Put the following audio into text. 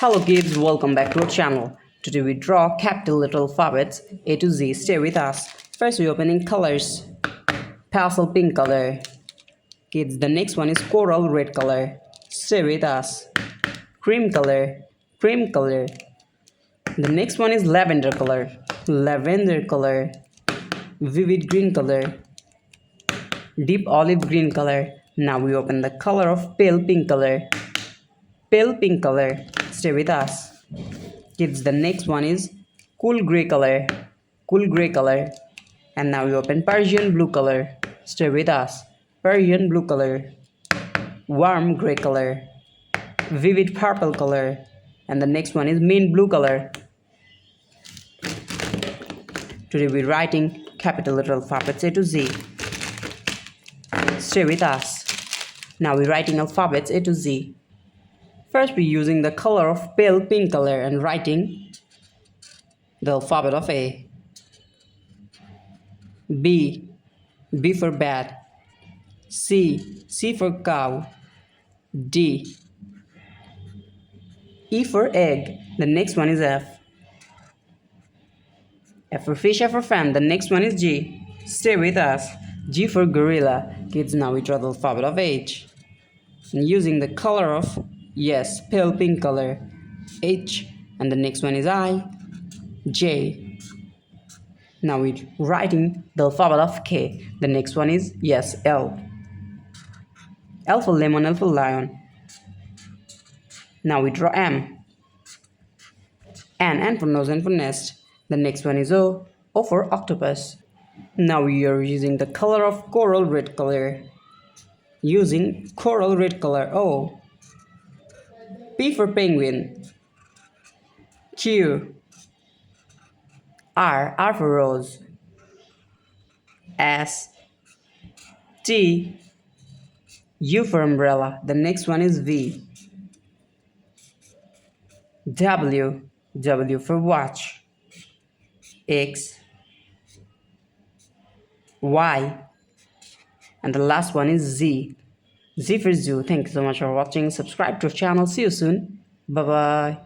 Hello kids, welcome back to our channel. Today we draw capital letter alphabets A to Z. Stay with us. First we open in colors. Pastel pink color. Kids, the next one is coral red color. Stay with us. Cream color. Cream color. The next one is lavender color. Lavender color. Vivid green color. Deep olive green color. Now we open the color of pale pink color. Pale pink color. Stay with us. Kids, the next one is cool gray color. Cool gray color. And now we open Persian blue color. Stay with us. Persian blue color. Warm gray color. Vivid purple color. And the next one is mint blue color. Today we're writing capital letter alphabets A to Z. Stay with us. Now we're writing alphabets A to Z. First we're using the color of pale pink color and writing the alphabet of A. B. B for bat. C. C for cow. D. E for egg. The next one is F. F for fish, F for fan. The next one is G. Stay with us. G for gorilla. Kids, now we draw the alphabet of H. And using the color of, yes, pale pink color, H. And the next one is I. J. Now we're writing the alphabet of K. The next one is, yes, L. L for lemon, L for lion. Now we draw M. N for nose, N for nest. The next one is O. O for octopus. Now we are using the color of coral red color. Using coral red color, O. P for penguin. Q. R for rose. S. T. U for umbrella. The next one is V. W. W for watch. X. Y. And the last one is Z. Z for zoo. Thank you so much for watching. Subscribe to our channel. See you soon. Bye bye.